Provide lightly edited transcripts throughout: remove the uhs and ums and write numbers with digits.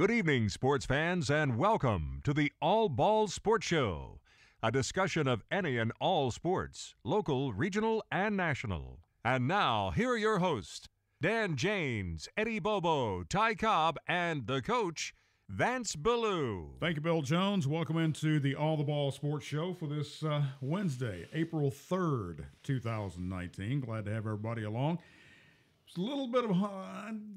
Good evening, sports fans, and welcome to the All Balls Sports Show, a discussion of any and all sports, local, regional, and national. And now, here are your hosts, Dan Janes, Eddie Bobo, Ty Cobb, and the coach, Vance Ballou. Thank you, Bill Jones. Welcome into the All the Ball Sports Show for this Wednesday, April 3rd, 2019. Glad to have everybody along. It's a little bit of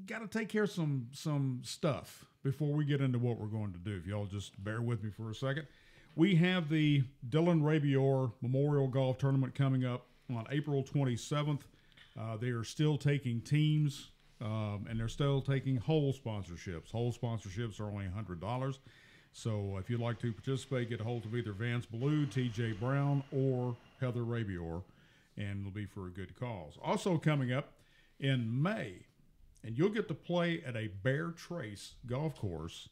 got to take care of some stuff before we get into what we're going to do. If y'all just bear with me for a second. We have the Dylan Rabior Memorial Golf Tournament coming up on April 27th. They are still taking teams, and they're still taking hole sponsorships. Hole sponsorships are only $100. So if you'd like to participate, get a hold of either Vance Ballou, TJ Brown, or Heather Rabior, and it'll be for a good cause. Also coming up in May, and you'll get to play at a Bear Trace golf course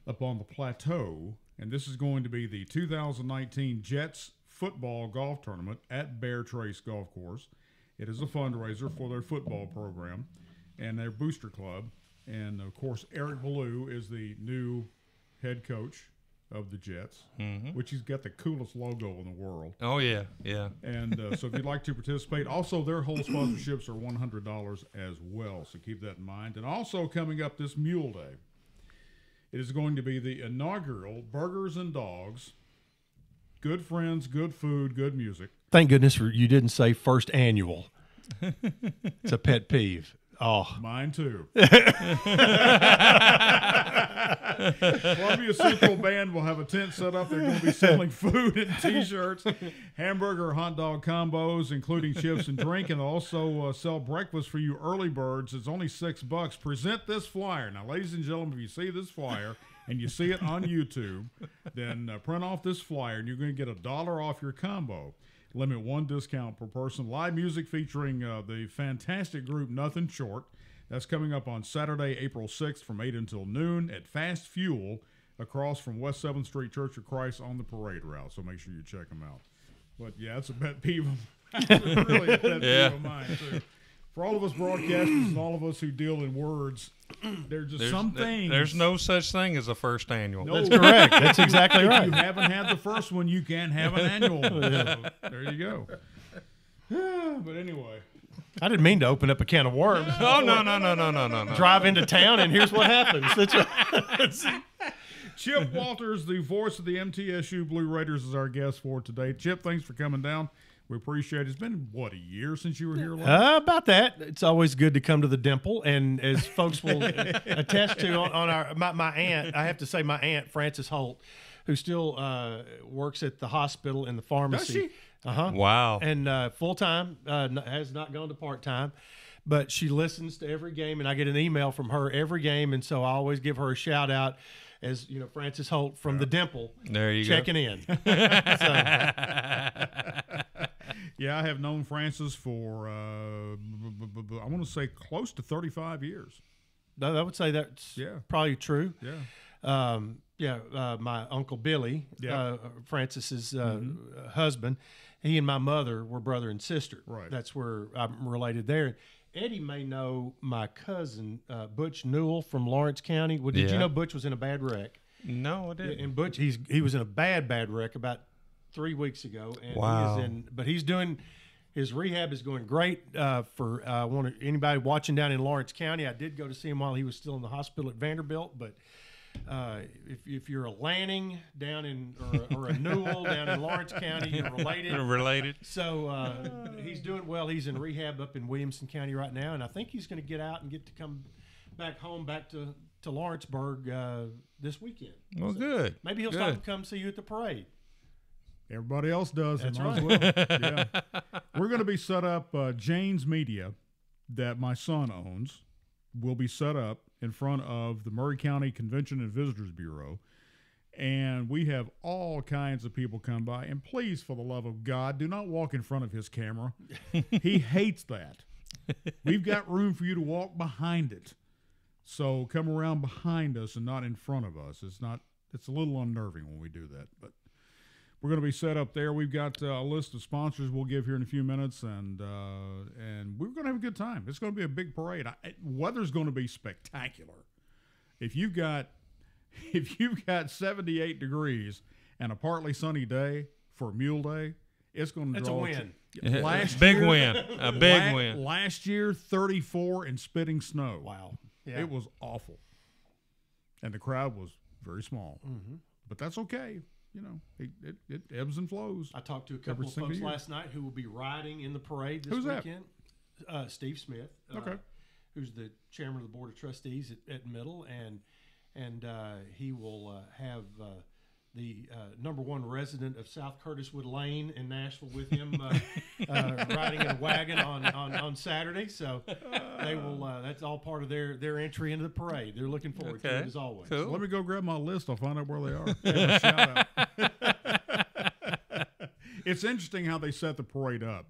up on the plateau, and this is going to be the 2019 Jets football golf tournament at Bear Trace Golf Course. It is a fundraiser for their football program and their booster club, and of course Eric Ballou is the new head coach of the Jets, which he's got the coolest logo in the world. Oh, yeah. And so if you'd like to participate, also their whole sponsorships are $100 as well, so keep that in mind. And also coming up this Mule Day, it is going to be the inaugural Burgers and Dogs. Good friends, good food, good music. Thank goodness you didn't say first annual. It's a pet peeve. Oh, mine too. Columbia Central Band will have a tent set up. They're going to be selling food and T-shirts, hamburger, hot dog combos, including chips and drink, and they'll also sell breakfast for you early birds. It's only $6. Present this flyer. Now, ladies and gentlemen, if you see this flyer and you see it on YouTube, then print off this flyer, and you're going to get $1 off your combo. Limit one discount per person. Live music featuring the fantastic group Nothing Short. That's coming up on Saturday, April 6th from 8 until noon at Fast Fuel across from West 7th Street Church of Christ on the parade route. So make sure you check them out. But, yeah, it's a pet peeve of really a pet peeve of mine, too. For all of us broadcasters and all of us who deal in words, there's some things. There's no such thing as a first annual. No. that's correct. That's exactly If right. you haven't had the first one, you can't have an annual one. So there you go. But anyway. I didn't mean to open up a can of worms. Oh, no. Drive into town, and here's what happens. That's right. Chip Walters, the voice of the MTSU Blue Raiders, is our guest for today. Chip, thanks for coming down. We appreciate it. It's been, what, a year since you were here last? About that. It's always good to come to the Dimple, and as folks will attest to on my aunt, I have to say my aunt, Frances Holt, who still works at the hospital in the pharmacy. Does she? Uh-huh. Wow. And full-time, has not gone to part-time. But she listens to every game, and I get an email from her every game, and so I always give her a shout-out as, you know, Frances Holt from the Dimple. There you checking in. Yeah, I have known Frances for, I want to say, close to 35 years. I would say that's probably true. Yeah. My Uncle Billy, Yeah. Francis's husband, he and my mother were brother and sister. Right. That's where I'm related there. Eddie may know my cousin, Butch Newell from Lawrence County. Well, did you know Butch was in a bad wreck? No, I didn't. And Butch, he was in a bad wreck about 3 weeks ago. And Wow. but he's doing his rehab is going great. For anybody watching down in Lawrence County, I did go to see him while he was still in the hospital at Vanderbilt. But if you're a Lanning down in or a Newell down in Lawrence County, you're related. So he's doing well. He's in rehab up in Williamson County right now, and I think he's going to get out and get to come back home, back to Lawrenceburg this weekend. Well, so good. Maybe he'll stop and come see you at the parade. Everybody else does. That's right. Well. Yeah. We're going to be set up, Jane's Media, that my son owns, will be set up in front of the Murray County Convention and Visitors Bureau. And we have all kinds of people come by. And please, for the love of God, do not walk in front of his camera. He hates that. We've got room for you to walk behind it. So come around behind us and not in front of us. It's a little unnerving when we do that. But we're going to be set up there. We've got a list of sponsors we'll give here in a few minutes, and we're going to have a good time. It's going to be a big parade. Weather's going to be spectacular. if you've got 78 degrees and a partly sunny day for Mule Day, it's going to That's draw a win. Big win. A big win. Last year, 34 and spitting snow. Wow. Yeah. It was awful. And the crowd was very small. Mm-hmm. But that's okay. You know, it ebbs and flows. I talked to a couple of folks last night who will be riding in the parade this weekend. Steve Smith, who's the chairman of the board of trustees at Middle, and he will have the number one resident of South Curtiswood Lane in Nashville with him riding in a wagon on Saturday. So they will. That's all part of their entry into the parade. They're looking forward to it as always. Cool. So let me go grab my list. I'll find out where they are. Give them a shout out. It's interesting how they set the parade up.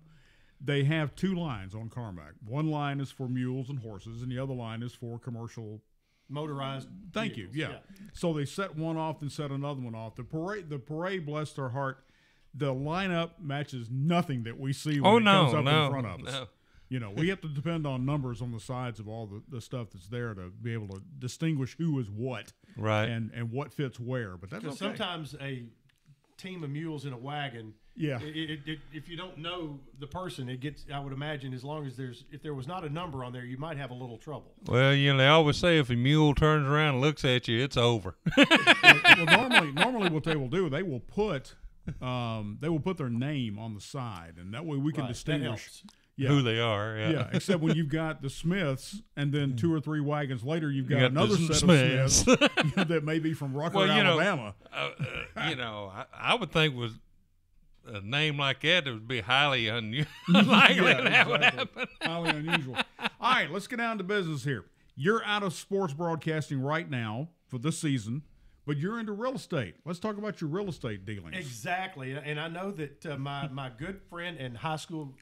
They have two lines on Carmack. One line is for mules and horses, and the other line is for commercial motorized. Thank vehicles. you. Yeah. So they set one off and set another one off. The parade, bless their heart, the lineup matches nothing that we see when it comes up in front of us. No. You know, we have to depend on numbers on the sides of all the stuff that's there to be able to distinguish who is what, right, and what fits where. But that's okay. Sometimes a team of mules in a wagon. Yeah. If you don't know the person, it gets. I would imagine as long as if there was not a number on there, you might have a little trouble. Well, you know, they always say if a mule turns around and looks at you, it's over. well, normally what they will do, they will put their name on the side, and that way we can distinguish who they are. Yeah. Except when you've got the Smiths, and then 2 or 3 wagons later, you've got another set of Smiths that may be from Rucker, Alabama. You know, I would think with a name like that, it would be highly unlikely that would happen. Highly unusual. All right, let's get down to business here. You're out of sports broadcasting right now for this season, but you're into real estate. Let's talk about your real estate dealings. Exactly, and I know that my good friend and high school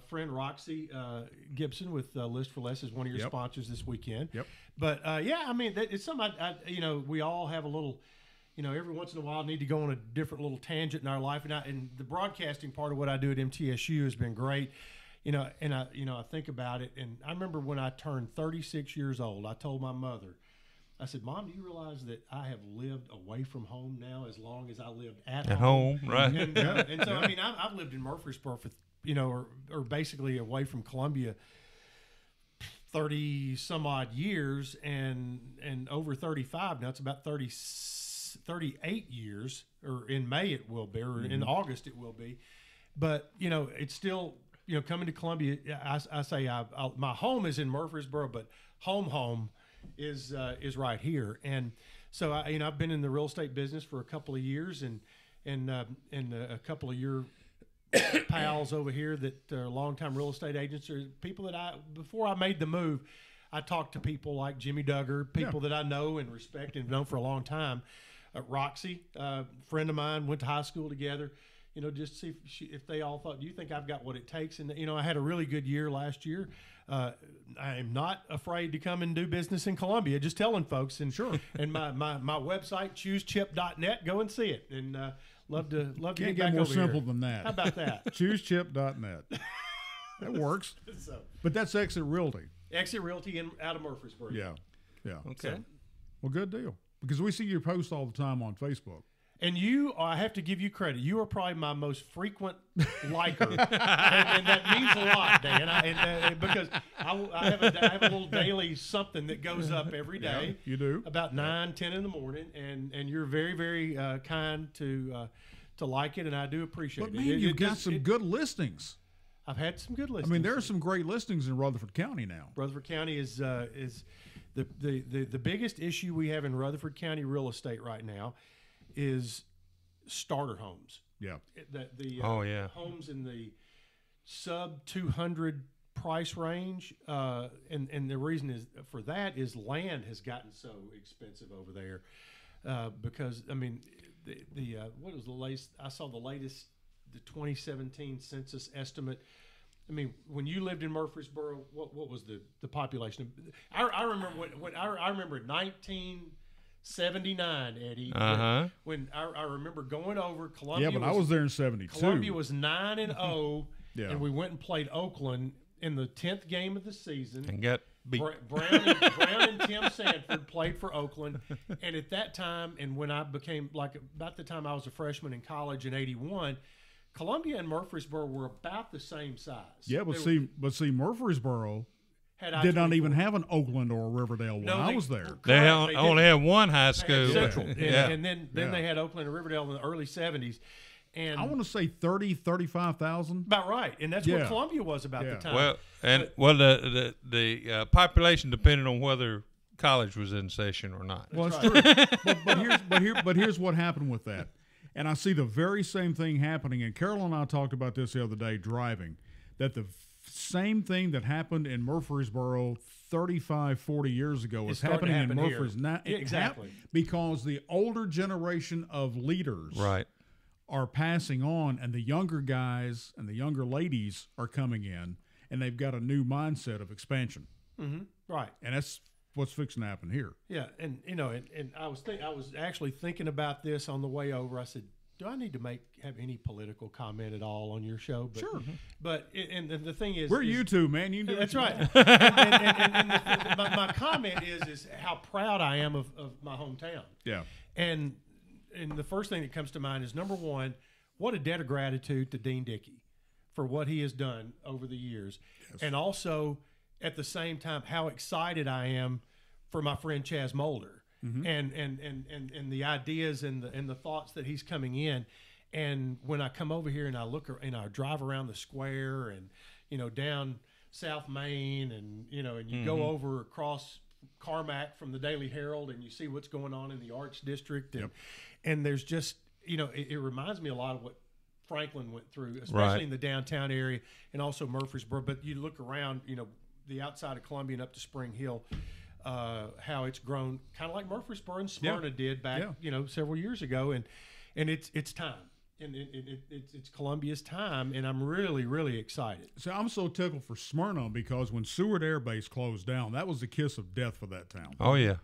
friend Roxy Gibson with List for Less is one of your sponsors this weekend. Yep. But I mean, it's something we all have a little. Every once in a while, need to go on a different little tangent in our life, and the broadcasting part of what I do at MTSU has been great. I think about it, and I remember when I turned 36 years old, I told my mother, I said, "Mom, do you realize that I have lived away from home now as long as I lived at home?" Right? And so, I mean, I've lived in Murfreesboro for or basically away from Columbia 30 some odd years, and over 35 now. It's about 38 years, or in May it will be, or in August it will be. But it's still coming to Columbia. I say my home is in Murfreesboro, but home is right here. And so I've been in the real estate business for a couple of years, and a couple of your pals over here that are longtime real estate agents are people that before I made the move, I talked to people like Jimmy Duggar, people that I know and respect and have known for a long time. Roxy, friend of mine, went to high school together. Just to see if they all thought, do you think I've got what it takes? And I had a really good year last year. I am not afraid to come and do business in Columbia. Just telling folks, and sure. And my website, choosechip.net, go and see it. And love to Can't get back more over simple here. than that. How about that? Choosechip.net. That works. But that's Exit Realty. Exit Realty out of Murfreesboro. Yeah. Okay. Well, good deal. Because we see your posts all the time on Facebook. And I have to give you credit. You are probably my most frequent liker, and that means a lot, Dan. Because I have a little daily something that goes up every day. Yeah, you do. About 9, 10 in the morning, and you're very, very kind to like it, and I do appreciate it. But man, you've got some good listings. I've had some good listings. I mean, there are some great listings in Rutherford County now. Rutherford County is the biggest issue we have in Rutherford County real estate right now is starter homes. Yeah. The yeah. homes in the sub 200 price range, and the reason for that is land has gotten so expensive over there, because I mean what was the latest? I saw the 2017 census estimate. I mean, when you lived in Murfreesboro, what was the population? I remember I remember 1979, Eddie. When I remember going over Columbia. Yeah, but I was there in 72. Columbia was 9-0, yeah. and we went and played Oakland in the 10th game of the season. And got Brown and Tim Sanford played for Oakland, and at that time, and when I became about the time I was a freshman in college in '81, Columbia and Murfreesboro were about the same size. Yeah, but see, Murfreesboro had did not even have an Oakland or a Riverdale when I was there. They only had one high school. Central, and then they had Oakland and Riverdale in the early '70s. And I want to say 35,000. About right, and that's what Columbia was about the time. Well, the population depended on whether college was in session or not. Well, that's true. but here's what happened with that, and I see the very same thing happening. And Carol and I talked about this the other day driving, that the same thing that happened in Murfreesboro 35, 40 years ago is happening in Murfreesboro now. Exactly, because the older generation of leaders, right, are passing on, and the younger guys and the younger ladies are coming in, and they've got a new mindset of expansion. Mm-hmm. Right, and that's what's fixing to happen here. Yeah, and and I was actually thinking about this on the way over. I said, do I need to have any political comment at all on your show? But, sure. But and the thing is, we're YouTube, man. You can do that's right. and my comment is how proud I am of my hometown. Yeah, And the first thing that comes to mind is, number one, what a debt of gratitude to Dean Dickey for what he has done over the years. Yes. And also, at the same time, how excited I am for my friend Chaz Mulder, mm-hmm. and the ideas and the thoughts that he's coming in. And when I come over here and I look and I drive around the square and, down South Main and you mm-hmm. go over across Carmack from the Daily Herald and you see what's going on in the Arts District. And there's just, it reminds me a lot of what Franklin went through, especially in the downtown area and also Murfreesboro. But you look around, the outside of Columbia and up to Spring Hill, how it's grown kind of like Murfreesboro and Smyrna did back, several years ago. And it's time. And it's Columbia's time, and I'm really, really excited. So I'm so tickled for Smyrna because when Seward Air Base closed down, that was the kiss of death for that town. Oh yeah.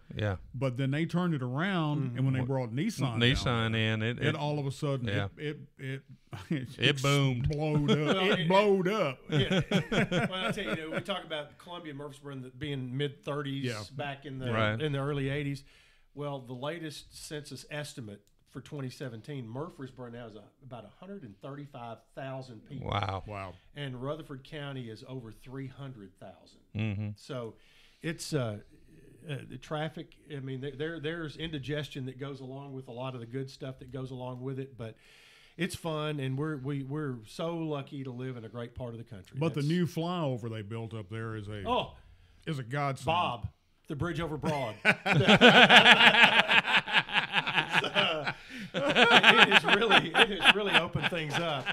But then they turned it around, mm-hmm. and when they brought Nissan in, it all of a sudden it boomed, blowed up. It blowed up. Yeah. Well, I tell you, we talk about Columbia and Murfreesboro being mid-30s back in the early 80s. Well, the latest census estimate for 2017, Murfreesboro now is about 135,000 people. Wow. And Rutherford County is over 300,000. Mm-hmm. So it's the traffic. I mean, there's indigestion that goes along with a lot of the good stuff that goes along with it, but it's fun, and we're so lucky to live in a great part of the country. But the new flyover they built up there is a godsend. Bob, the bridge over Broad. It has really opened things up.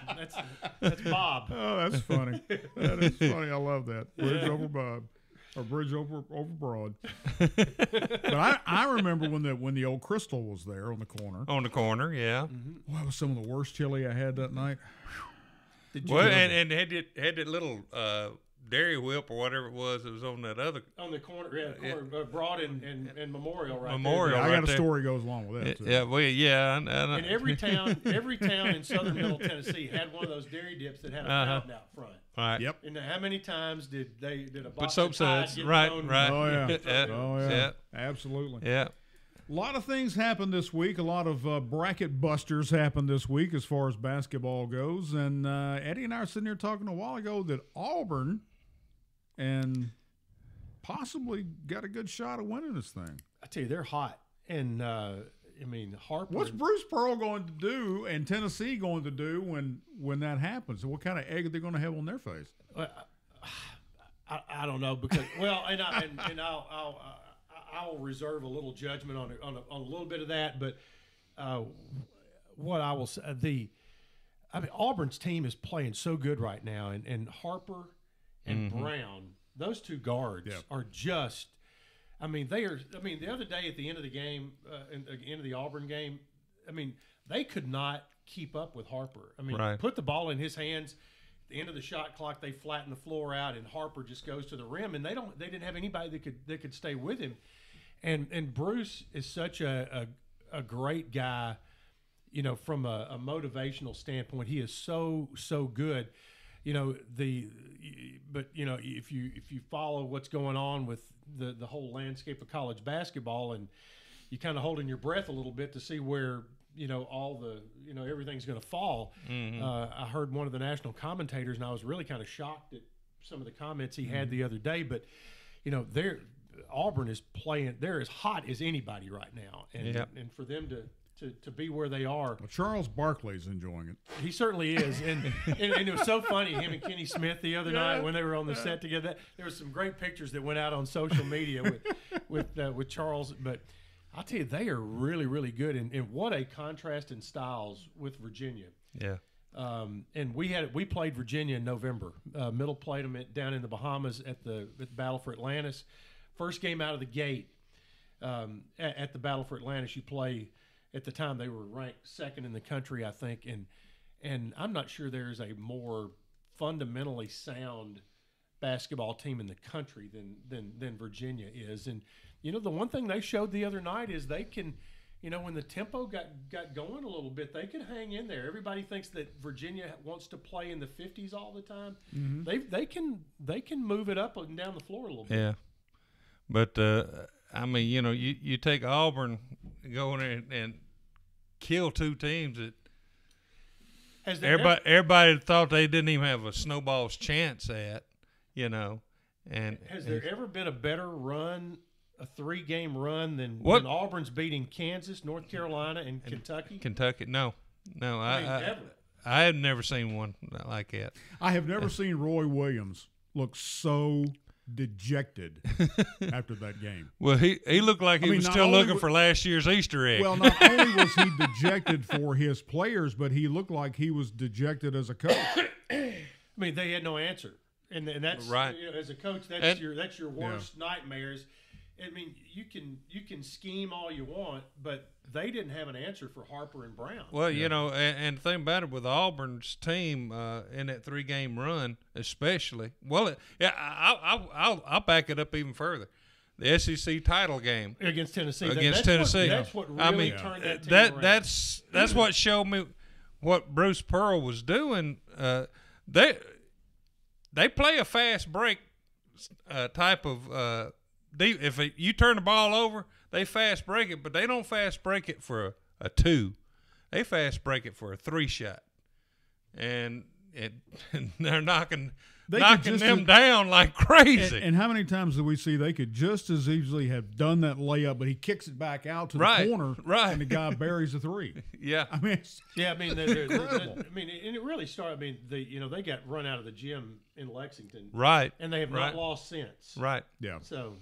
That's Bob. Oh, that's funny. That is funny. I love that. Bridge over Bob. Or bridge over Broad. But I remember when the old Crystal was there on the corner. On the corner, yeah. Mm-hmm. Well, that was some of the worst chili I had that night. And had that little Dairy Whip or whatever it was on that other corner, Broad and Memorial, right? Memorial. I got a story goes along with that too. And every town in southern Middle Tennessee had one of those dairy dips that had a fountain out front. Right. Yep. And how many times did a box put soap of Tide suds? get Right. thrown? Right. Oh yeah. Absolutely. Yeah. A lot of things happened this week. A lot of bracket busters happened this week as far as basketball goes. And Eddie and I were sitting here talking a while ago that Auburn and possibly got a good shot of winning this thing. I tell you, they're hot. And, Harper. What's Bruce Pearl going to do and Tennessee going to do when that happens? What kind of egg are they going to have on their face? I don't know because I'll reserve a little judgment on a little bit of that. But what I will say, Auburn's team is playing so good right now, and Harper and mm-hmm. Brown, those two guards are just. They are. The other day at the end of the game, at the end of the Auburn game, they could not keep up with Harper. Put the ball in his hands. At the end of the shot clock, they flatten the floor out, and Harper just goes to the rim, and they didn't have anybody that could stay with him. And Bruce is such a great guy, from a motivational standpoint. He is so good. but if you follow what's going on with the whole landscape of college basketball, and you kind of holding your breath a little bit to see where all the everything's going to fall. I heard one of the national commentators, and I was really kind of shocked at some of the comments he had the other day. But Auburn is playing; they're as hot as anybody right now, and for them to be where they are. Well, Charles Barkley's enjoying it. He certainly is, and it was so funny. Him and Kenny Smith the other night when they were on the set together. There were some great pictures that went out on social media with Charles. But I'll tell you, they are really, really good, and what a contrast in styles with Virginia. Yeah. And we played Virginia in November. Middle played them down in the Bahamas at the Battle for Atlantis. First game out of the gate at the Battle for Atlantis, you play. At the time, they were ranked second in the country, I think, and I'm not sure there's a more fundamentally sound basketball team in the country than Virginia is. And the one thing they showed the other night is they can, when the tempo got going a little bit, they could hang in there. Everybody thinks that Virginia wants to play in the 50s all the time. Mm-hmm. They can move it up and down the floor a little bit. Yeah, but I mean, you take Auburn going and kill two teams that everybody thought they didn't even have a snowball's chance at, And has there ever been a better run, a 3-game run than Auburn's beating Kansas, North Carolina, and Kentucky? Kentucky, no, I have never seen one like that. I have never seen Roy Williams look so dejected after that game. Well, he looked like he was still looking for last year's Easter egg. Well, not only was he dejected for his players, but he looked like he was dejected as a coach. I mean, they had no answer, and that's right. As a coach, that's your worst nightmares. I mean, you can scheme all you want, but they didn't have an answer for Harper and Brown. Well, and the thing about it with Auburn's team in that 3-game run, especially. Well, I'll back it up even further. The SEC title game against Tennessee. That's what really turned that team around. That's what showed me what Bruce Pearl was doing. They play a fast break type of. If you turn the ball over, they fast break it, but they don't fast break it for a 2. They fast break it for a 3 shot, and they're knocking them down like crazy. And how many times do we see they could just as easily have done that layup, but he kicks it back out to the corner, and the guy buries a 3. Yeah, I mean, incredible. And it really started. I mean, they got run out of the gym in Lexington, right? And they have not lost since, right? Yeah. So.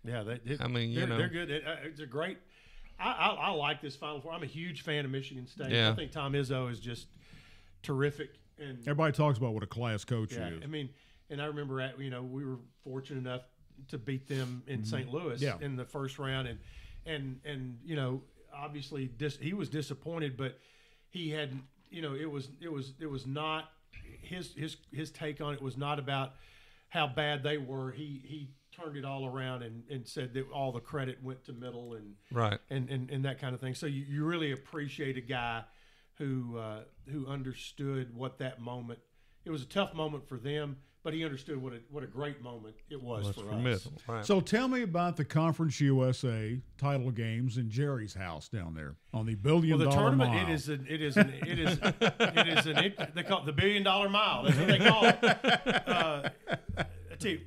Yeah, they're good. It's a great. I like this Final Four. I'm a huge fan of Michigan State. Yeah. I think Tom Izzo is just terrific. And everybody talks about what a class coach he is. I mean, and I remember we were fortunate enough to beat them in St. Louis in the first round, and obviously he was disappointed, but he had it was not his take on it was not about how bad they were. He turned it all around and said that all the credit went to Middle and that kind of thing. So you really appreciate a guy who understood what that moment. It was a tough moment for them, but he understood what a great moment it was for us. Middle. Right. So tell me about the Conference USA title games in Jerry's house down there on the $1 billion the tournament. mile. They call it the $1 billion mile. That's what they call it. I tell you,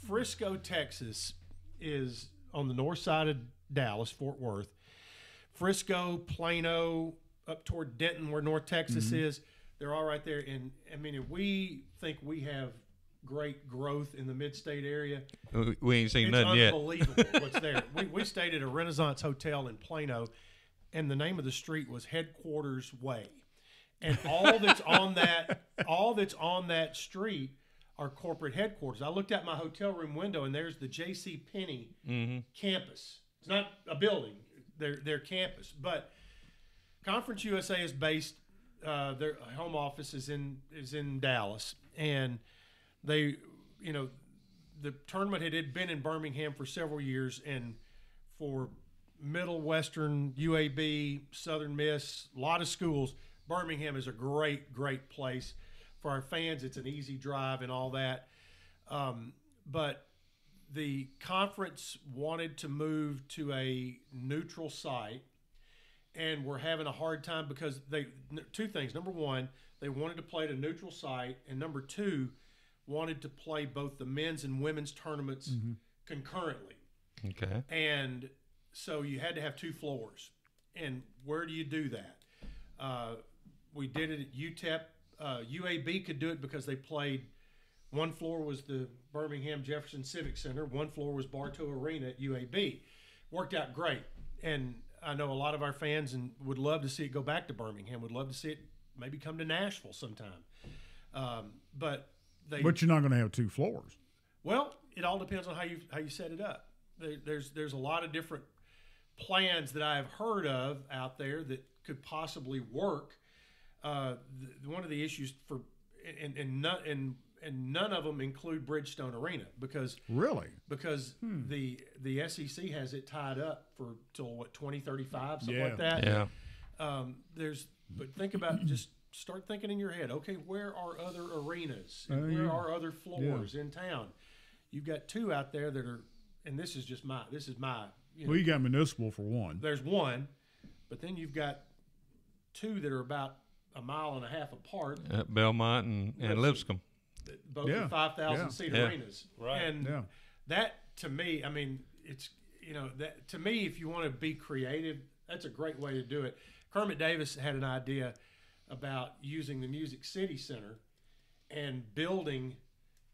Frisco, Texas is on the north side of Dallas, Fort Worth. Frisco, Plano, up toward Denton, where North Texas is, they're all right there. And I mean, if we think we have great growth in the mid-state area, we ain't seen nothing yet. It's unbelievable what's there. We stayed at a Renaissance Hotel in Plano, and the name of the street was Headquarters Way. And all that's on that street are corporate headquarters. I looked out my hotel room window, and there's the J.C. Penney campus. It's not a building; their campus. But Conference USA is based. Their home office is in Dallas, and they, the tournament had been in Birmingham for several years, and for Middle Western, UAB, Southern Miss, a lot of schools, Birmingham is a great place. for our fans, it's an easy drive and all that. But the conference wanted to move to a neutral site, and we're having a hard time because two things. Number one, they wanted to play at a neutral site, and number two, wanted to play both the men's and women's tournaments concurrently. Okay. And so you had to have 2 floors. And where do you do that? We did it at UTEP. UAB could do it because they played. One floor was the Birmingham Jefferson Civic Center. One floor was Bartow Arena at UAB. Worked out great. And I know a lot of our fans would love to see it go back to Birmingham. Would love to see it maybe come to Nashville sometime. But you're not going to have 2 floors. Well, it all depends on how you set it up. There's a lot of different plans that I've heard of out there that could possibly work. One of the issues and none of them include Bridgestone Arena because the SEC has it tied up for till 2035, something like that. Yeah. But think about just start thinking in your head. Okay, where are other arenas? And where are other floors in town? You've got 2 out there that are, and this is my. Well, you got municipal for one. There's one, but then you've got 2 that are about a mile and a half apart. At Belmont and Lipscomb. Both are 5,000 seat arenas. Right. And that to me, I mean, it's, that to me, if you want to be creative, that's a great way to do it. Kermit Davis had an idea about using the Music City Center and building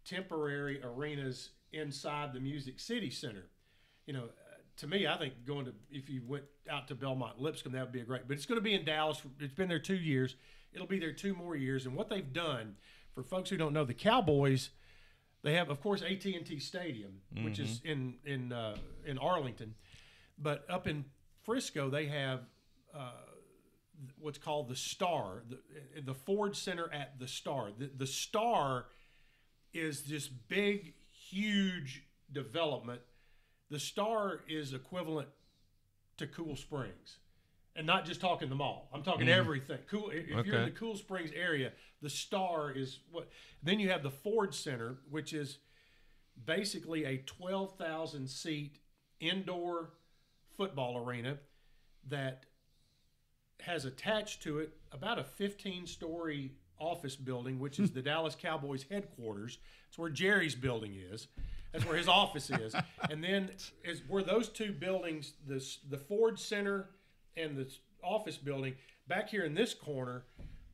temporary arenas inside the Music City Center. To me, I think if you went out to Belmont, Lipscomb, that would be but it's going to be in Dallas. It's been there 2 years. It'll be there 2 more years. And what they've done, for folks who don't know, the Cowboys, they have, of course, AT&T Stadium, which is in Arlington. But up in Frisco, they have what's called the Star, the Ford Center at the Star. The Star is this big, huge development. The Star is equivalent to Cool Springs. And not just talking the mall. I'm talking everything. If you're in the Cool Springs area, the Star is what. Then you have the Ford Center, which is basically a 12,000 seat indoor football arena that has attached to it about a 15-story office building, which is the Dallas Cowboys headquarters. It's where Jerry's building is. That's where his office is. And then is where those 2 buildings, the Ford Center and the office building, back here in this corner,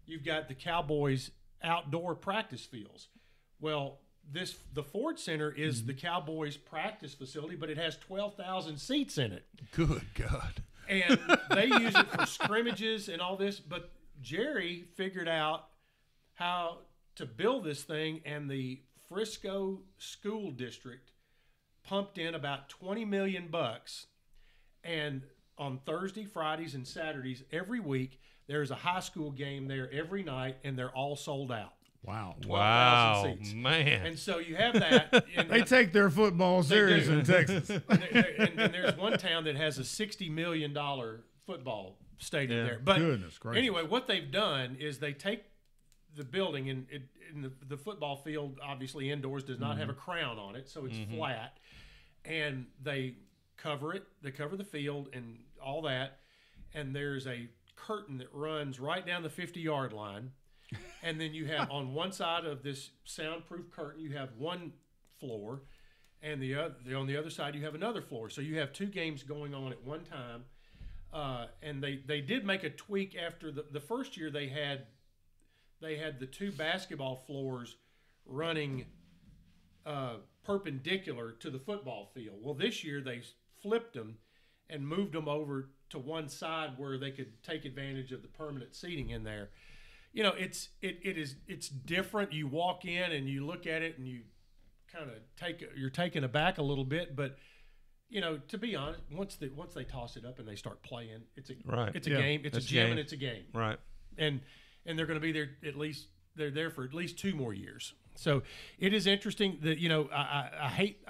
you've got the Cowboys outdoor practice fields. Well, the Ford Center is the Cowboys practice facility, but it has 12,000 seats in it. Good God. And they use it for scrimmages and all this, but Jerry figured out how to build this thing, and the Frisco School District pumped in about $20 million, and on Thursday, Fridays, and Saturdays every week, there's a high school game there every night, and they're all sold out. Wow. 12,000 seats. Man. And so you have that. They take their football serious in Texas. and there's one town that has a $60 million football stadium there. But goodness gracious. Anyway, what they've done is they take the building, and the football field, obviously indoors, does not have a crown on it, so it's flat. And they cover it. They cover the field and all that. And there's a curtain that runs right down the 50-yard line. And then you have on one side of this soundproof curtain, you have one floor, and on the other side you have another floor. So you have 2 games going on at one time. And they did make a tweak after the first year. They had the 2 basketball floors running perpendicular to the football field. Well, this year they flipped them and moved them over to one side where they could take advantage of the permanent seating in there. It's different. You walk in and you look at it and you kind of you're taken aback a little bit, but to be honest, once they toss it up and they start playing, it's a game, it's a gym, and it's a game. Right. And they're going to be there they're there for at least 2 more years. So it is interesting that I hate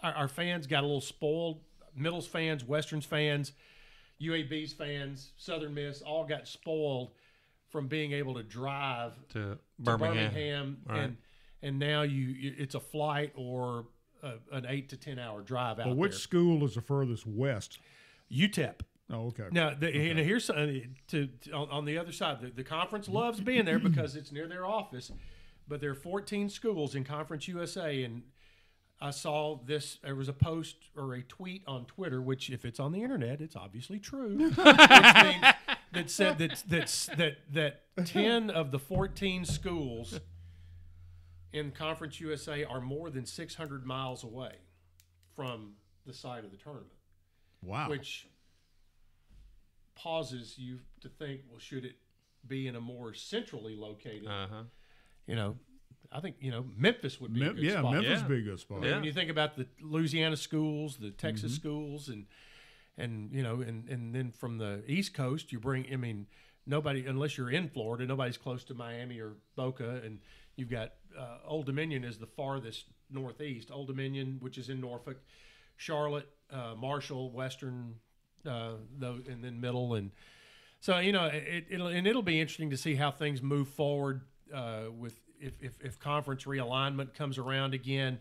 our fans got a little spoiled. Middles fans, Westerns fans, UAB's fans, Southern Miss all got spoiled from being able to drive to Birmingham Right. and now it's a flight or an 8 to 10 hour drive out Well, which there. school is the furthest west? UTEP. Oh, okay. Now, and here's on the other side. The conference loves being there because it's near their office, but there are 14 schools in Conference USA, and I saw this. There was a post or a tweet on Twitter, which, if it's on the internet, it's obviously true. Which means that said that 10 of the 14 schools in Conference USA are more than 600 miles away from the site of the tournament. Wow. Which pauses you to think, well, should it be in a more centrally located? I think Memphis would be a good spot. Memphis would be a good spot. Yeah. When you think about the Louisiana schools, the Texas schools, and then from the East Coast, nobody, unless you're in Florida, nobody's close to Miami or Boca, and you've got Old Dominion is the farthest northeast. Old Dominion, which is in Norfolk, Charlotte, Marshall, Western, and then Middle, and so it'll be interesting to see how things move forward with if conference realignment comes around again.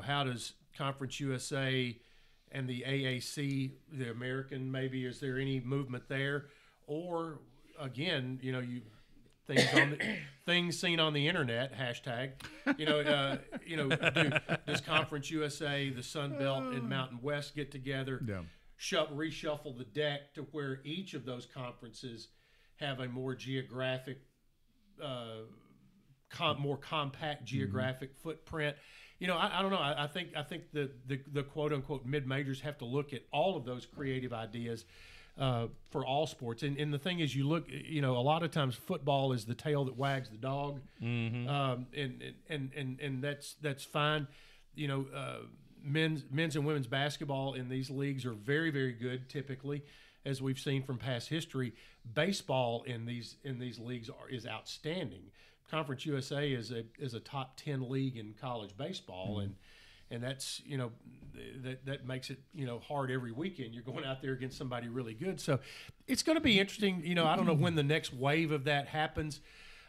How does Conference USA and the AAC, the American, maybe is there any movement there, or again, things seen on the internet hashtag. Does Conference USA, the Sun Belt, and Mountain West get together? Yeah. Reshuffle the deck to where each of those conferences have a more geographic, more compact geographic footprint. I don't know. I think the quote unquote mid majors have to look at all of those creative ideas for all sports. And the thing is, you look, a lot of times football is the tail that wags the dog, and that's fine. Men's and women's basketball in these leagues are very, very good typically, as we've seen from past history. Baseball in these leagues is outstanding. Conference USA is a top 10 league in college baseball, and that's that makes it hard every weekend. You're going out there against somebody really good, so it's going to be interesting. I don't know when the next wave of that happens.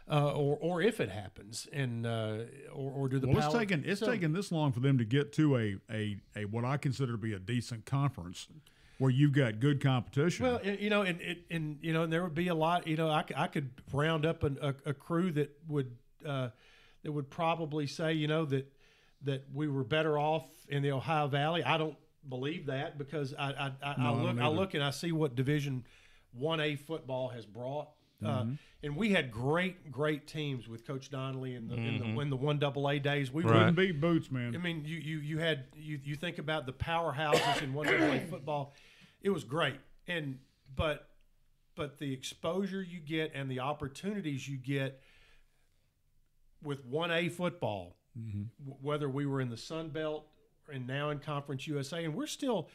Or if it happens, and or do the well, power, it's taken this long for them to get to a what I consider to be a decent conference where you've got good competition. Well, and there would be a lot. I could round up a crew that would probably say that we were better off in the Ohio Valley. I don't believe that, because I look and I see what Division 1A football has brought. And we had great teams with Coach Donnelly in the 1AA days. We couldn't beat Boots, man. I mean, you think about the powerhouses in 1AA football. It was great, but the exposure you get and the opportunities you get with 1A football, whether we were in the Sun Belt and now in Conference USA, and we're still,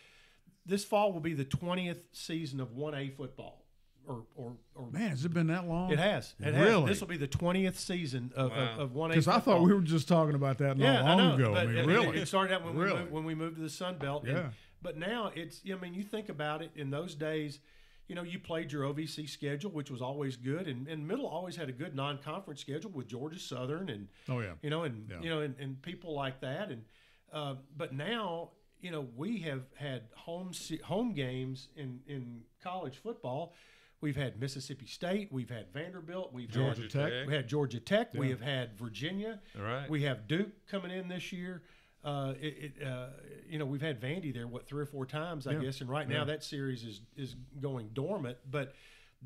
this fall will be the 20th season of 1A football. Or man, has it been that long? It has. Really? This will be the 20th season of 1A. Because I thought we were just talking about that not long ago. But really, it started out when we moved to the Sun Belt. Yeah. But now it's. You think about it. In those days, you played your OVC schedule, which was always good, and Middle always had a good non-conference schedule with Georgia Southern and and people like that. And but now we have had home games in college football. We've had Mississippi State. We've had Vanderbilt. We've Georgia Tech. We had Georgia Tech. Yeah. We have had Virginia. All right. We have Duke coming in this year. We've had Vandy there 3 or 4 times, I guess, and right now that series is going dormant. But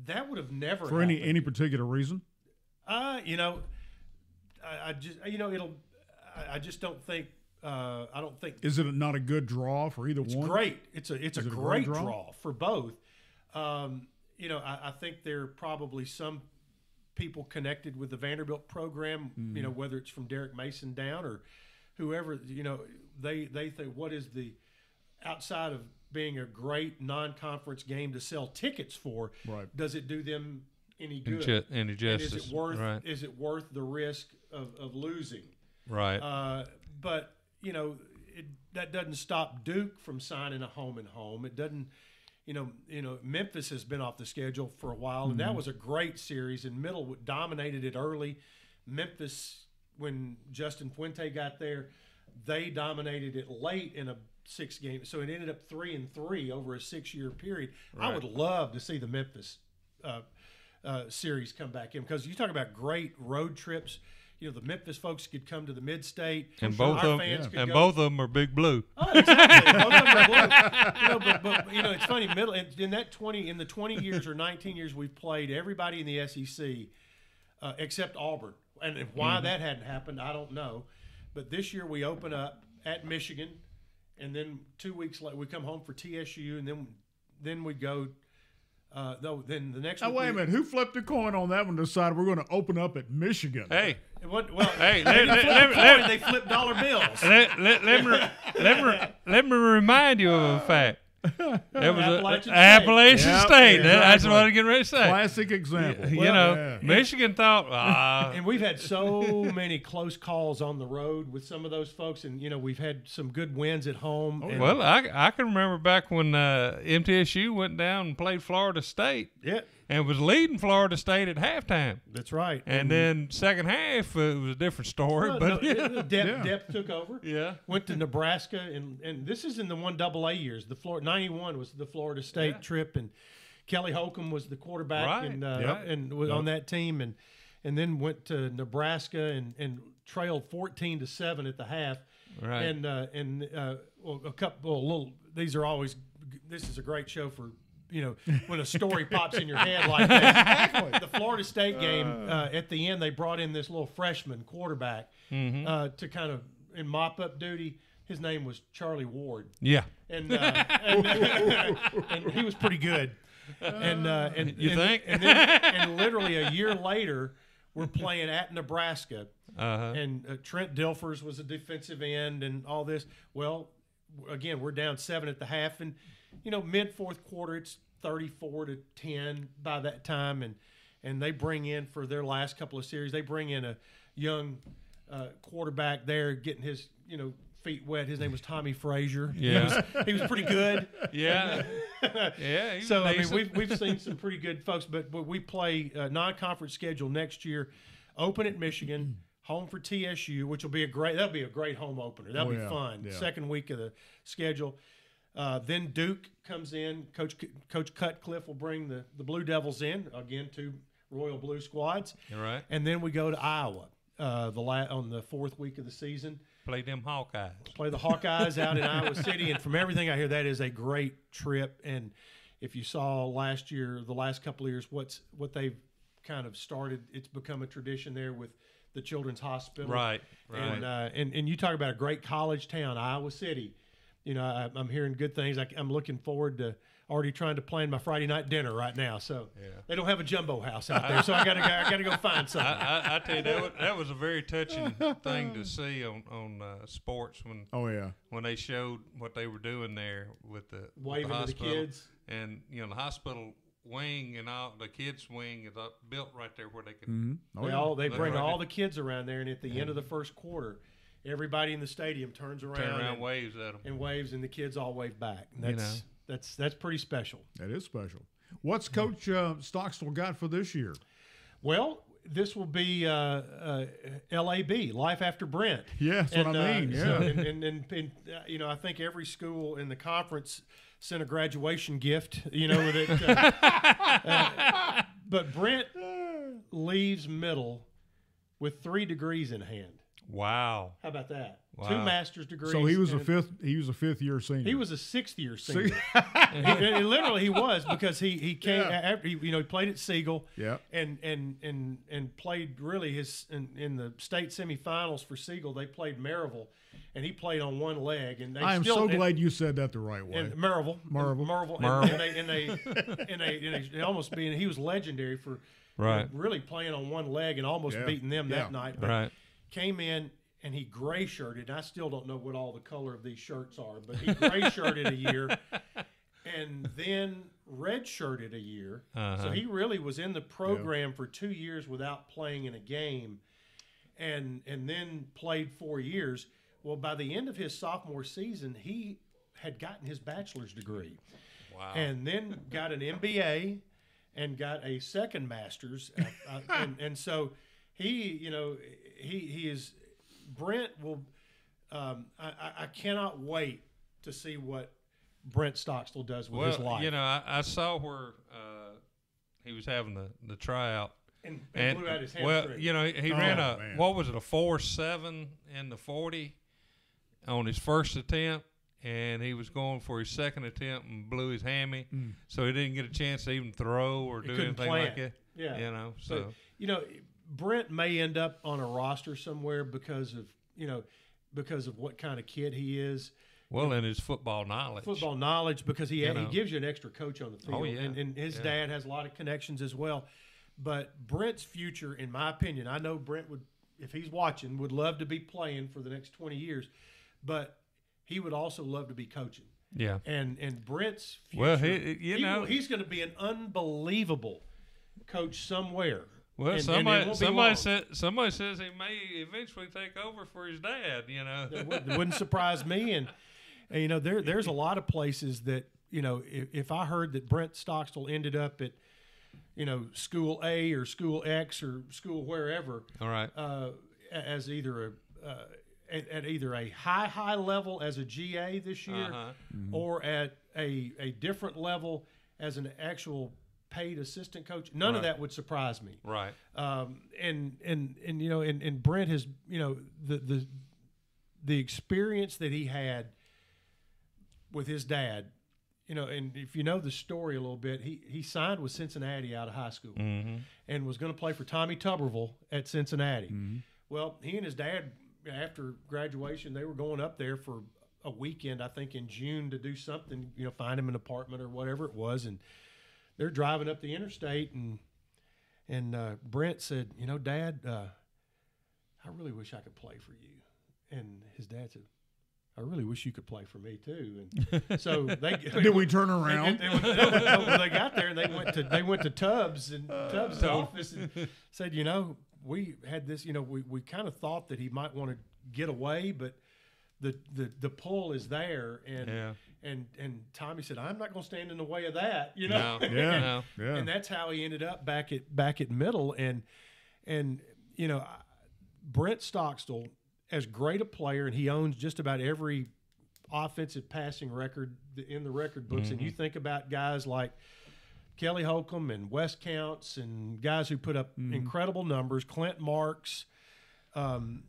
that would have never for happened. any particular reason. I just don't think. I don't think. Is it not a good draw for either It's one? great. It's a great draw for both. I think there are probably some people connected with the Vanderbilt program, whether it's from Derek Mason down or whoever, they think, what is the, outside of being a great non-conference game to sell tickets for, right, does it do them any good? Any justice. Is it worth the risk of losing? Right. But, that doesn't stop Duke from signing a home and home. It doesn't, Memphis has been off the schedule for a while, and that was a great series. And Middle dominated it early. Memphis, when Justin Fuente got there, they dominated it late in a 6-game. So it ended up 3-3 over a 6-year period. Right. I would love to see the Memphis series come back in, because you talk about great road trips. The Memphis folks could come to the Mid-State, and both of them are Big Blue. Oh, exactly. Both of them are blue. But it's funny. In the 20 years or 19 years we've played, everybody in the SEC except Auburn, and why that hadn't happened, I don't know. But this year we open up at Michigan, and then 2 weeks later we come home for TSU, and then we go. Then the next. Now wait a minute. Who flipped the coin on that one? Decided we're going to open up at Michigan. Hey, they flipped dollar bills. Let me remind you of a fact. It was Appalachian State. Exactly. That's what I'm getting ready to say. Classic example. Michigan thought. And we've had so many close calls on the road with some of those folks, and we've had some good wins at home. Well, I can remember back when MTSU went down and played Florida State. Yeah. And was leading Florida State at halftime. That's right. And then second half, it was a different story. Depth took over. Yeah. Went to Nebraska, and this is in the 1AA years. The 91 was the Florida State trip, and Kelly Holcomb was the quarterback and was on that team, and then went to Nebraska and trailed 14-7 at the half. Right. And this is a great show for. When a story pops in your head like that. Exactly. The Florida State game, at the end, they brought in this little freshman quarterback to kind of in mop-up duty. His name was Charlie Ward. Yeah. And he was pretty good. And you think? And literally a year later, we're playing at Nebraska. And Trent Dilfers was a defensive end and all this. Well, again, we're down 7 at the half, and mid-fourth quarter, it's 34-10 by that time, and they bring in for their last couple of series. They bring in a young quarterback there, getting his feet wet. His name was Tommy Frazier. Yeah, he was pretty good. Yeah, yeah. So I mean, we've seen some pretty good folks, but we play a non-conference schedule next year. Open at Michigan. Home for TSU, which will be that'll be a great home opener. That'll be fun. Yeah. Second week of the schedule. Then Duke comes in. Coach Cutcliffe will bring the Blue Devils in, again, 2 Royal Blue squads. All right. And then we go to Iowa on the 4th week of the season. Play them Hawkeyes. Play the Hawkeyes out in Iowa City. And from everything I hear, that is a great trip. And if you saw last year, the last couple of years, what they've kind of started, it's become a tradition there with the Children's Hospital. Right. And you talk about a great college town, Iowa City. I'm hearing good things. I'm looking forward to already trying to plan my Friday night dinner right now. So they don't have a jumbo house out there, so I gotta go find something. I tell you, that was a very touching thing to see on sports when they showed what they were doing there with the waving with the to the kids, and the hospital wing and all the kids' wing is built right there where they can. They bring all the kids around there, and at the end of the first quarter, everybody in the stadium turns around and waves at them, and the kids all wave back. And that's pretty special. That is special. What's Coach Stockstill got for this year? Well, this will be LAB, Life After Brent. Yeah, that's what I mean. Yeah, and I think every school in the conference sent a graduation gift. With it. But Brent leaves Middle with 3 degrees in hand. Wow! How about that? Wow. 2 master's degrees. So he was a fifth year senior. He was a 6th year senior. He was, because he came after he played at Siegel. Yeah. And played really in the state semifinals for Siegel. They played Maryville, and he played on one leg. And I am so glad you said that the right way. And Maryville. And they almost being, he was legendary for really playing on one leg and almost beating them that night. But came in. And he gray shirted. I still don't know what all the color of these shirts are, but he gray shirted a year, and then red shirted a year. So he really was in the program for 2 years without playing in a game, and then played 4 years. Well, by the end of his sophomore season, he had gotten his bachelor's degree. Wow. and then got an MBA and got a second master's. And so he is Brent will. I cannot wait to see what Brent Stockstill does with his life. I saw where he was having the tryout. And blew out his hamstring. Well, he ran a 4.7 in the 40 on his first attempt, and he was going for his second attempt and blew his hammy, so he didn't get a chance to even throw or do anything like that. Yeah, so but, Brent may end up on a roster somewhere because of what kind of kid he is. Well, and his football knowledge. Because he gives you an extra coach on the field. Oh, yeah. And his dad has a lot of connections as well. But Brent's future, in my opinion, I know Brent would, if he's watching, would love to be playing for the next 20 years. But he would also love to be coaching. Yeah. And Brent's future, well, he's going to be an unbelievable coach somewhere. Well, somebody says he may eventually take over for his dad. That wouldn't surprise me. And there's a lot of places that if I heard that Brent Stockstill ended up at school A or school X or school wherever, all right, as either at either a high level as a GA this year, or at a different level as an actual paid assistant coach, none of that would surprise me. Right. And Brent has, the experience that he had with his dad, and if you know the story a little bit, he signed with Cincinnati out of high school and was going to play for Tommy Tuberville at Cincinnati. Well, he and his dad, after graduation, they were going up there for a weekend, I think in June, to do something, find him an apartment or whatever it was. And they're driving up the interstate, and Brent said, Dad, I really wish I could play for you. And his dad said, I really wish you could play for me too. And so did we turn around? They got there and they went to Tubbs and Tubbs' office and said, we had this, we kind of thought that he might want to get away, but the pull is there, and Tommy said, I'm not going to stand in the way of that, No. And that's how he ended up back at middle, and Brent Stockstill, as great a player, and he owns just about every offensive passing record in the record books. And you think about guys like Kelly Holcomb and Wes Counts and guys who put up incredible numbers, Clint Marks. And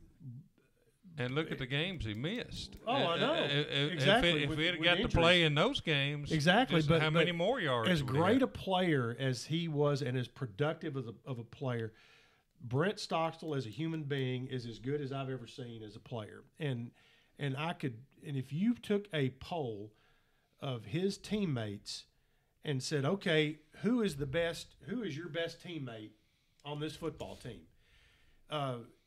look at the games he missed. Oh, I know. Exactly. If he had got to play in those games, exactly. But how many more yards? As great a player as he was, and as productive of a player, Brent Stockstill as a human being is as good as I've ever seen as a player. And if you took a poll of his teammates and said, okay, who is your best teammate on this football team?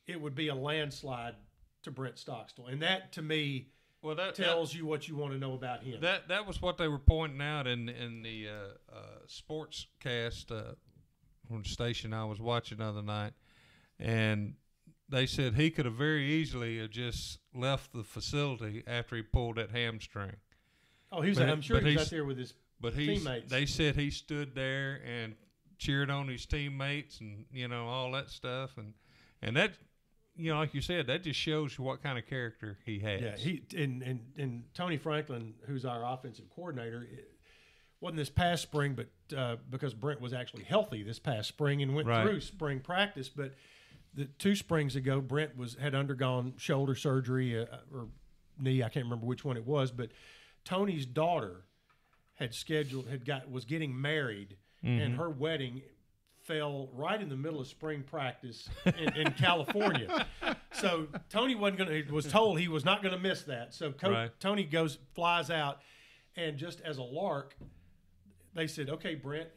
It would be a landslide to Brent Stockstill. And that, to me, tells you what you want to know about him. That was what they were pointing out in the sports cast from the station I was watching the other night. And they said he could have very easily have just left the facility after he pulled that hamstring. Oh, I'm sure he was out there with his teammates. They said he stood there and cheered on his teammates and, all that stuff. And that, like you said, that just shows you what kind of character he has. Yeah, and Tony Franklin, who's our offensive coordinator, wasn't this past spring, but because Brent was actually healthy this past spring and went through spring practice. But the 2 springs ago, Brent had undergone shoulder surgery or knee. I can't remember which one it was, but Tony's daughter was getting married, and her wedding fell right in the middle of spring practice in California. So Tony was told he was not going to miss that. So Tony flies out, and just as a lark, they said, okay, Brent,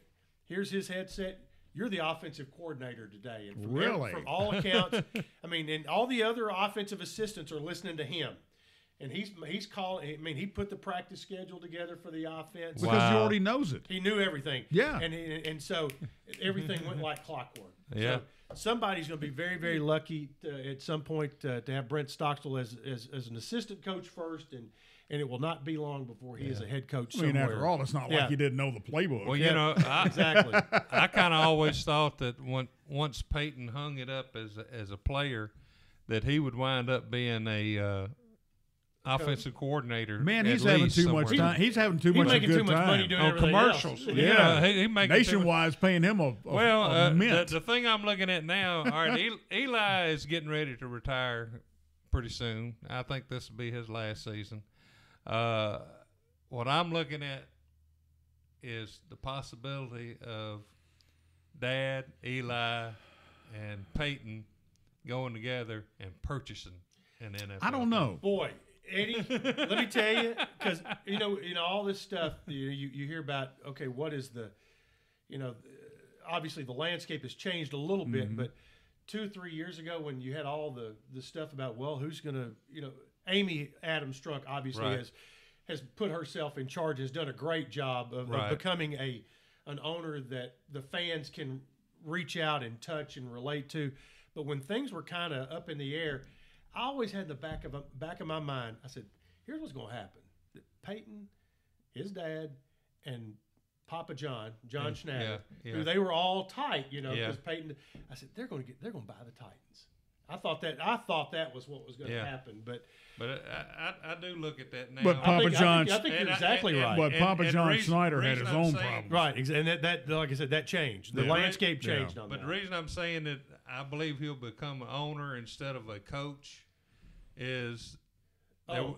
here's his headset. You're the offensive coordinator today. And from all accounts, and all the other offensive assistants are listening to him. And he's calling. He put the practice schedule together for the offense because he already knows it. He knew everything. Yeah, and so everything went like clockwork. Yeah. So somebody's going to be very, very lucky at some point to have Brent Stockstill as an assistant coach first, and it will not be long before he is a head coach I mean, somewhere. after all, it's not like he didn't know the playbook. Well, you know, exactly. I kind of always thought that once Peyton hung it up as a player, that he would wind up being a offensive coordinator. Man, at he's having least too somewhere. much time. He's having too much making good too much time. money doing on everything commercials. else. Yeah, he making Nationwide's paying him a mint. The thing I'm looking at now, all right, Eli is getting ready to retire pretty soon. I think this will be his last season. What I'm looking at is the possibility of Dad, Eli, and Peyton going together and purchasing an NFL. I don't know. Boy, Eddie, let me tell you, because you know all this stuff. You hear about. Okay, what is the, obviously the landscape has changed a little bit, but 2-3 years ago when you had all the stuff about who's going to Amy Adams Strunk obviously has put herself in charge, has done a great job of becoming an owner that the fans can reach out and touch and relate to. But when things were kind of up in the air, I always had in the back of my mind, I said, here's what's going to happen. That Peyton, his dad, and Papa John Schnatter, who they were all tight, because Peyton, I said, they're going to buy the Titans. I thought that was what was going to happen, but I do look at that now. But Papa John, I think you're exactly right. But Papa John Schneider had his own problems, right? And that, like I said, that changed. The landscape changed on that. But the reason I'm saying that I believe he'll become an owner instead of a coach is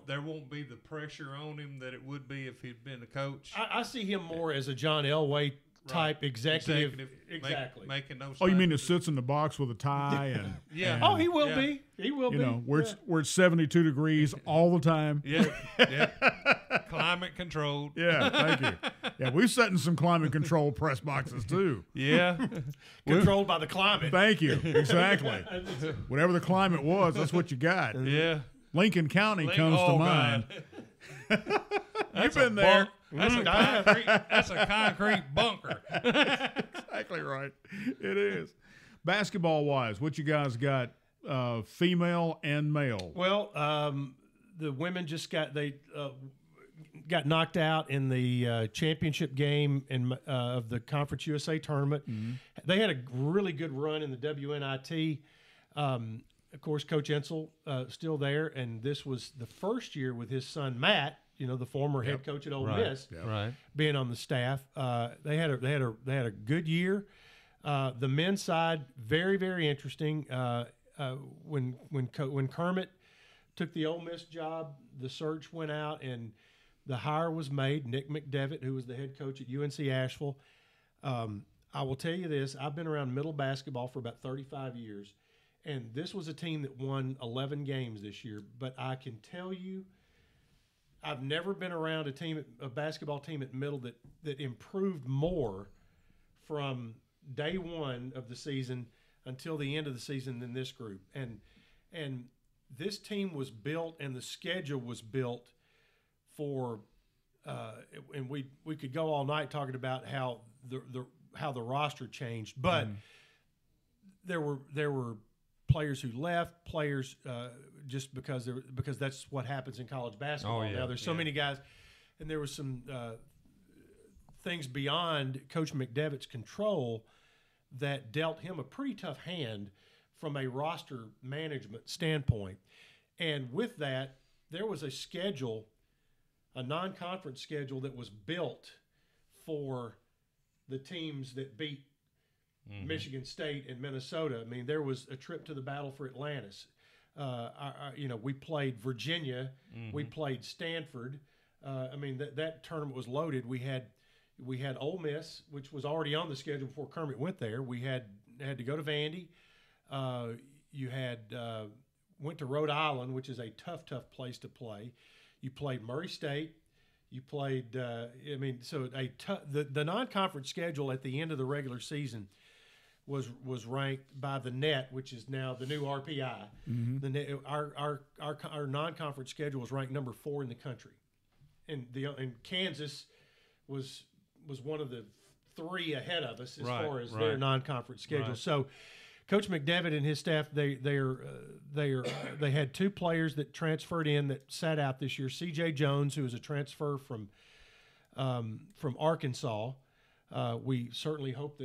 there won't be the pressure on him that it would be if he'd been a coach. I see him more as a John Elway type executive. Exactly. Making those. Oh, you mean that sits in the box with a tie and yeah? And, he will be. He will be. Where it's 72 degrees all the time. Yeah. Climate controlled. Yeah, thank you. Yeah, we've sat in some climate control press boxes too. Yeah, controlled by the climate. Thank you. Exactly. Whatever the climate was, that's what you got. Yeah. Lincoln County comes to mind. You've been there. That's a concrete bunker. Exactly right. It is. Basketball-wise, what you guys got, female and male? Well, the women just got knocked out in the championship game of the Conference USA tournament. They had a really good run in the WNIT. Of course, Coach Ensel still there, and this was the first year with his son Matt, the former head coach at Ole Miss, being on the staff. They had a good year. The men's side, very, very interesting. When Kermit took the Ole Miss job, the search went out and the hire was made. Nick McDevitt, who was the head coach at UNC Asheville. I will tell you this: I've been around middle basketball for about 35 years. And this was a team that won 11 games this year. But I can tell you, I've never been around a basketball team at middle that improved more from day one of the season until the end of the season than this group. And this team was built, and the schedule was built for. And we could go all night talking about how the roster changed, but there were players who left, players just because that's what happens in college basketball. Now there's so many guys, and there was some things beyond Coach McDevitt's control that dealt him a pretty tough hand from a roster management standpoint. And with that, there was a schedule, a non-conference schedule that was built for the teams that beat Michigan State and Minnesota. I mean, there was a trip to the Battle for Atlantis. We played Virginia. We played Stanford. That tournament was loaded. We had Ole Miss, which was already on the schedule before Kermit went there. We had to go to Vandy. You had went to Rhode Island, which is a tough place to play. You played Murray State. You played. The non-conference schedule at the end of the regular season was ranked by the Net, which is now the new RPI. The Net, our non-conference schedule was ranked number 4 in the country, and Kansas was one of the 3 ahead of us as far as their non-conference schedule. So Coach McDevitt and his staff, they had 2 players that transferred in that sat out this year. C.J. Jones, who is a transfer from Arkansas. We certainly hope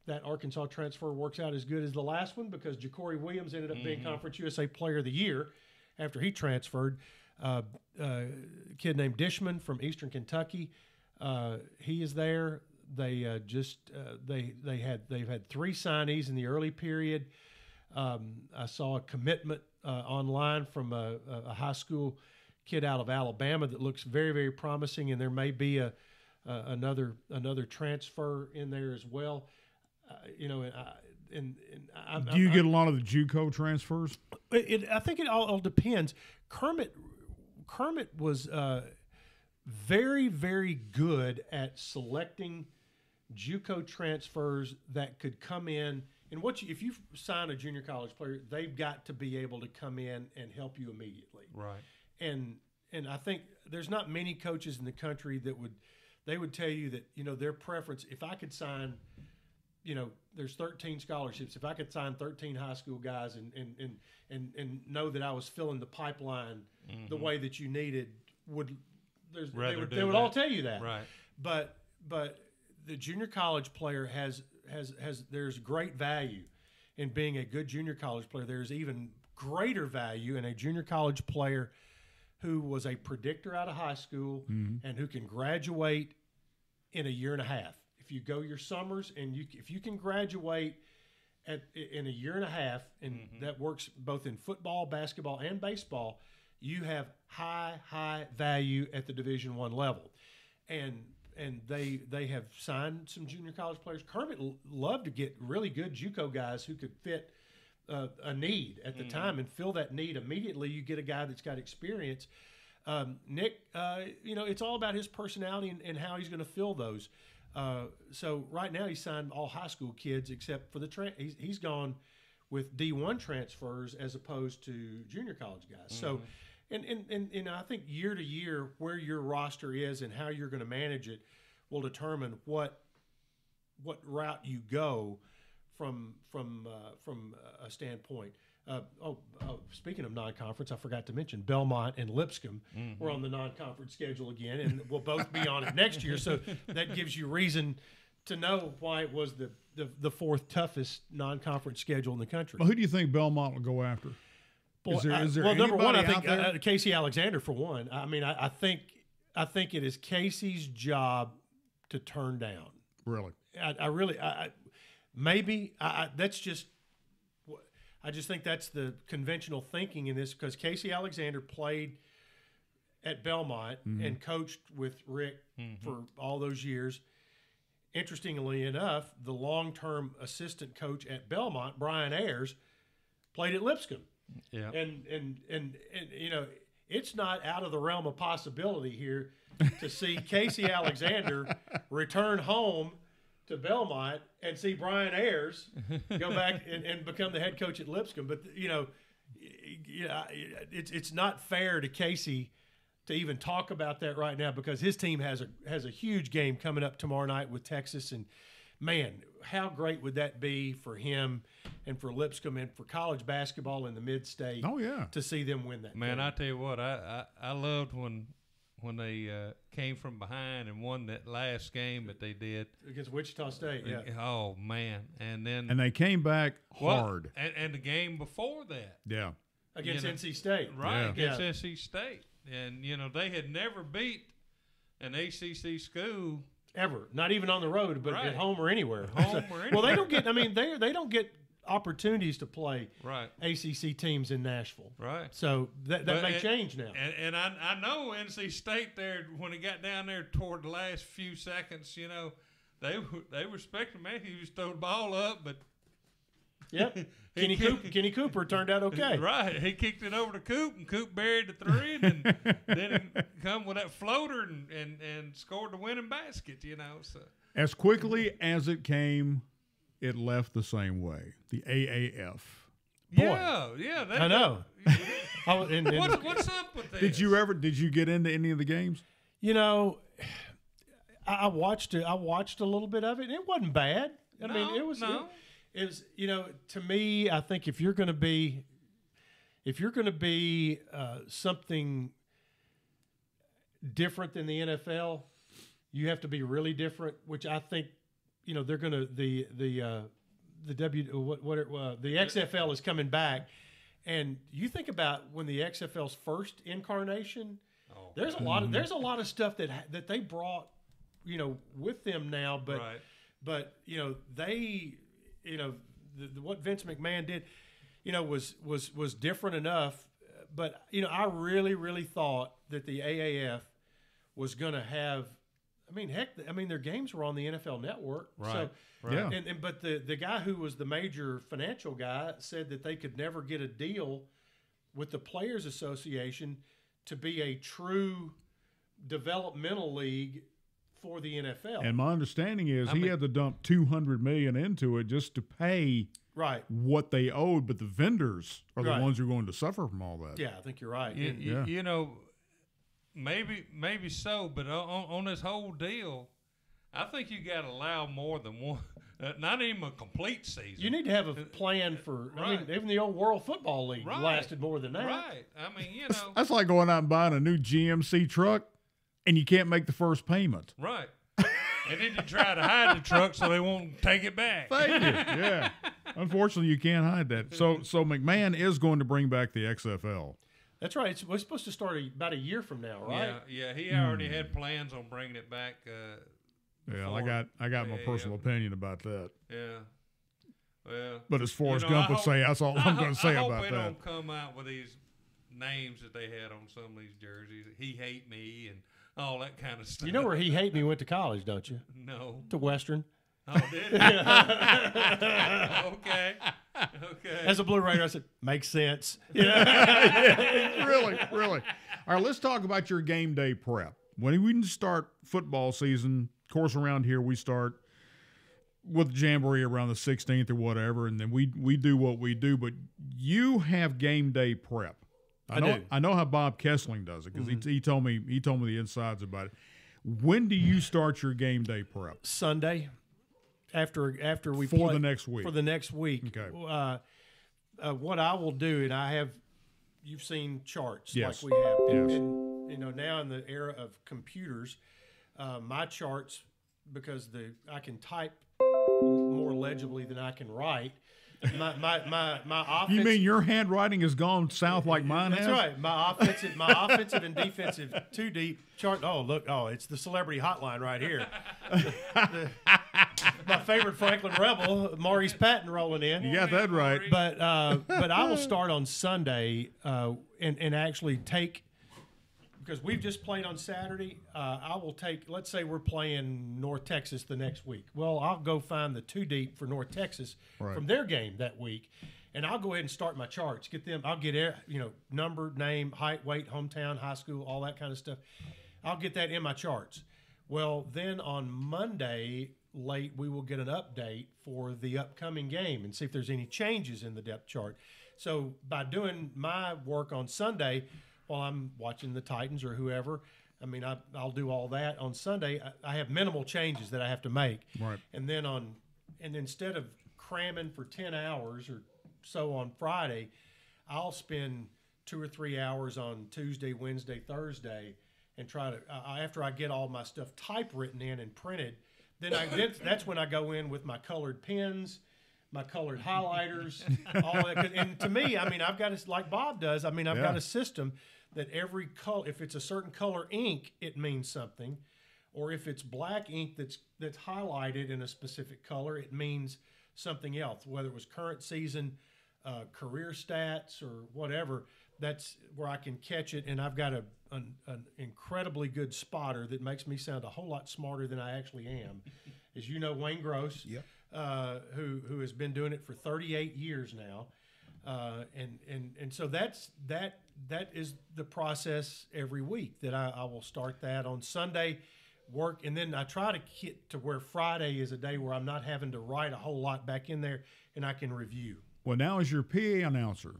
that Arkansas transfer works out as good as the last one, because Ja'Cory Williams ended up being Conference USA Player of the Year after he transferred. A kid named Dishman from Eastern Kentucky, he is there. They've had 3 signees in the early period. I saw a commitment online from a high school kid out of Alabama that looks very, very promising, and there may be another transfer in there as well. Do you get a lot of the JUCO transfers? I think it all depends. Kermit was very, very good at selecting JUCO transfers that could come in. And if you sign a junior college player, they've got to be able to come in and help you immediately. Right. And I think there's not many coaches in the country that would tell you that, their preference, if I could sign, there's 13 scholarships. If I could sign 13 high school guys and know that I was filling the pipeline the way that you needed, they would all tell you that. Right. But the junior college player there's great value in being a good junior college player. There's even greater value in a junior college player who was a predictor out of high school and who can graduate in a year and a half. If you go your summers and if you can graduate in a year and a half, and that works both in football, basketball, and baseball, you have high value at the Division I level. And they have signed some junior college players. Kermit loved to get really good JUCO guys who could fit a need at the time and fill that need immediately. You get a guy that's got experience. Nick, it's all about his personality and how he's going to fill those. So right now he's signed all high school kids except for he's gone with D1 transfers as opposed to junior college guys. So, and I think year to year where your roster is and how you're going to manage it will determine what route you go from a standpoint. Speaking of non-conference, I forgot to mention Belmont and Lipscomb were on the non-conference schedule again, and we'll both be on it next year. So that gives you reason to know why it was the 4th toughest non-conference schedule in the country. Well, who do you think Belmont will go after? Is there number one, I anybody out think Casey Alexander for one. I mean, I think it is Casey's job to turn down. Really? I just think that's the conventional thinking in this, because Casey Alexander played at Belmont and coached with Rick for all those years. Interestingly enough, the long-term assistant coach at Belmont, Brian Ayers, played at Lipscomb. Yeah. And it's not out of the realm of possibility here to see Casey Alexander return home to Belmont and see Brian Ayers go back and become the head coach at Lipscomb. But it's not fair to Casey to even talk about that right now, because his team has a huge game coming up tomorrow night with Texas, and man, how great would that be for him and for Lipscomb and for college basketball in the mid-state? Oh yeah, to see them win that. Man, game. I tell you what, I loved when they came from behind and won that last game that they did against Wichita State. Yeah. Oh man, and they came back hard. And the game before that. Yeah. Against NC State. Right, yeah. against NC State. And, they had never beat an ACC school. Ever. Not even on the road, but at home or anywhere. Well, they don't get opportunities to play ACC teams in Nashville. Right. So that may change now. And I know NC State there, when it got down there toward the last few seconds, they respected man. He just throw the ball up, but yep. Kenny Cooper turned out okay. Right. He kicked it over to Coop, and Coop buried the 3, and then he come with that floater and scored the winning basket, So as quickly as it came, it left the same way. The AAF. Boy. Yeah. I know. What's up with this? Did you get into any of the games? I watched a little bit of it, and it wasn't bad. I mean, it was. No. is, to me, I think if you're going to be something different than the NFL, you have to be really different. Which I think, they're going to the XFL is coming back, and you think about when the XFL's first incarnation. Oh, there's a lot of stuff that they brought, with them now, but right. But they, what Vince McMahon did, was different enough. But I really thought that the AAF was going to have. Their games were on the NFL Network, right? So, right. Yeah. But the guy who was the major financial guy said that they could never get a deal with the Players Association to be a true developmental league for the NFL. And my understanding is he had to dump $200 million into it just to pay what they owed, but the vendors are the ones who are going to suffer from all that. Yeah, I think you're right. Maybe so, but on this whole deal, I think you got to allow more than one. Not even a complete season. You need to have a plan for. Even the old World Football League lasted more than that. Right. That's like going out and buying a new GMC truck, and you can't make the first payment. Right. And then you try to hide the truck so they won't take it back. Thank you. Yeah. Unfortunately, you can't hide that. So McMahon is going to bring back the XFL. That's right. We're supposed to start about a year from now, right? Yeah. He already had plans on bringing it back. I got my personal opinion about that. Yeah. Well, but as Forrest Gump would say, that's all I'm going to say about that. I hope they don't come out with these names that they had on some of these jerseys. He hate me and all that kind of stuff. You know where He Hate Me went to college, don't you? No. To Western. Oh, did he? Okay. As a Blue Raider, I said, makes sense. Really. All right, let's talk about your game day prep. When we start football season, of course, around here we start with Jamboree around the 16th or whatever, and then we do what we do. But you have game day prep. I know how Bob Kessling does it because he told me the insides about it. When do you start your game day prep? Sunday, after we play the next week. For the next week. Okay. What I will do, and you've seen charts yes. like we have. Yes. And now in the era of computers, my charts, because I can type more legibly than I can write. My offense. You mean your handwriting has gone south like mine has? That's right. My offensive and defensive 2-deep chart. Oh, look. Oh, it's the celebrity hotline right here. My favorite Franklin Rebel, Maurice Patton, rolling in. You got that right. But I will start on Sunday and actually take. Because we've just played on Saturday, I will take, let's say we're playing North Texas the next week. Well, I'll go find the 2-deep for North Texas from their game that week, and I'll go ahead and start my charts. I'll get number, name, height, weight, hometown, high school, all that kind of stuff. I'll get that in my charts. Well, then on Monday late, we will get an update for the upcoming game and see if there's any changes in the depth chart. So by doing my work on Sunday, while I'm watching the Titans or whoever, I'll do all that on Sunday. I have minimal changes that I have to make. Right. And then instead of cramming for 10 hours or so on Friday, I'll spend 2 or 3 hours on Tuesday, Wednesday, Thursday, and try to after I get all my stuff typewritten in and printed, then that's when I go in with my colored pens, my colored highlighters, all that. And to me, I've got it like Bob does. I've got a system that every color, if it's a certain color ink, it means something, or if it's black ink that's highlighted in a specific color, it means something else. Whether it was current season, career stats, or whatever, that's where I can catch it. And I've got an incredibly good spotter that makes me sound a whole lot smarter than I actually am. As you know, Wayne Gross. Yep. Who has been doing it for 38 years now, and so that is the process every week that I will start that on Sunday, work, and then I try to get to where Friday is a day where I'm not having to write a whole lot back in there and I can review. Well, now as your PA announcer,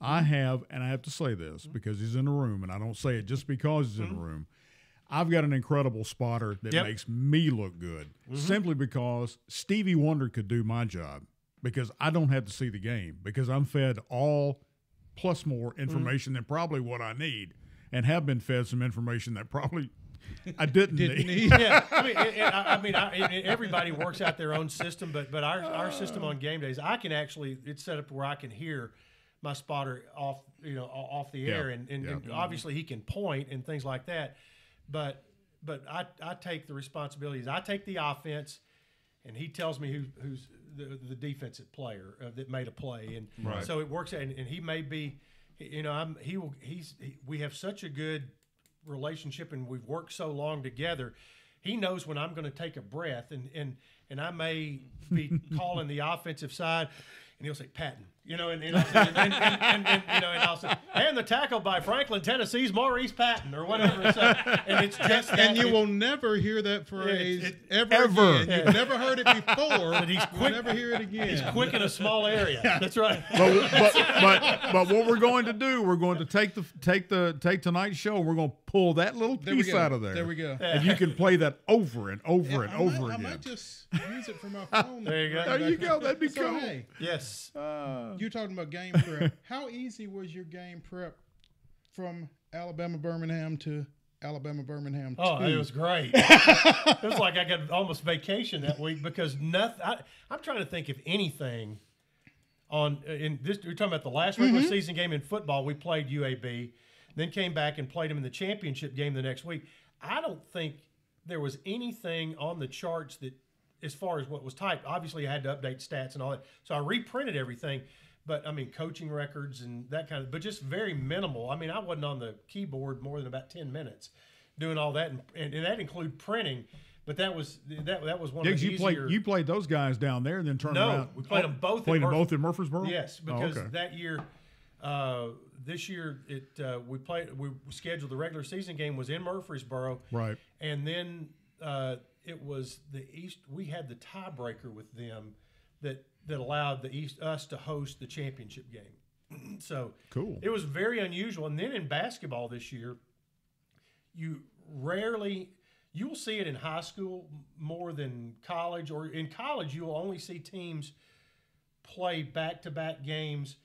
I have to say this because he's in the room, and I don't say it just because he's in the room. I've got an incredible spotter that makes me look good simply because Stevie Wonder could do my job. because I don't have to see the game because I'm fed all plus more information than probably what I need, and have been fed some information that probably I didn't need. Yeah, everybody works out their own system, but our system on game days, it's set up where I can hear my spotter off the air, and obviously he can point and things like that, but I take the responsibilities. I take the offense, and he tells me who's the defensive player that made a play, and so it works out. And he may be, we have such a good relationship, and we've worked so long together. He knows when I'm going to take a breath, and I may be calling the offensive side, and he'll say Patton, and I'll say, and the tackle by Franklin, Tennessee's Maurice Patton, or whatever. So, and it's just that. And you will never hear that phrase ever again. Yeah. You've never heard it before. But he's quick. You'll never hear it again. He's quick in a small area. That's right. But what we're going to do, we're going to take tonight's show. We're going to pull that little piece out of there. There we go. And you can play that over and over and over again. I might just use it for my phone. There you go. There you go. That'd be cool. Hey, Yes. you're talking about game prep. How easy was your game prep from Alabama Birmingham to Alabama Birmingham? Oh, it was great. It was like I got almost vacation that week because nothing. I'm trying to think of anything in this. We're talking about the last regular season game in football. We played UAB, then came back and played them in the championship game the next week. I don't think there was anything on the charts that, as far as what was typed. Obviously, I had to update stats and all that, so I reprinted everything. But, coaching records and that kind of – but just very minimal. I wasn't on the keyboard more than about 10 minutes doing all that, and that included printing. But that was one of the easier – you played those guys down there and then turned around. No, we played them both in Murfreesboro? Yes, because that year this year we scheduled the regular season game was in Murfreesboro. Right. And then it was the East – we had the tiebreaker with them that allowed us to host the championship game. So cool. It was very unusual. And then in basketball this year, you will see it in high school more than college, or in college you'll only see teams play back-to-back games.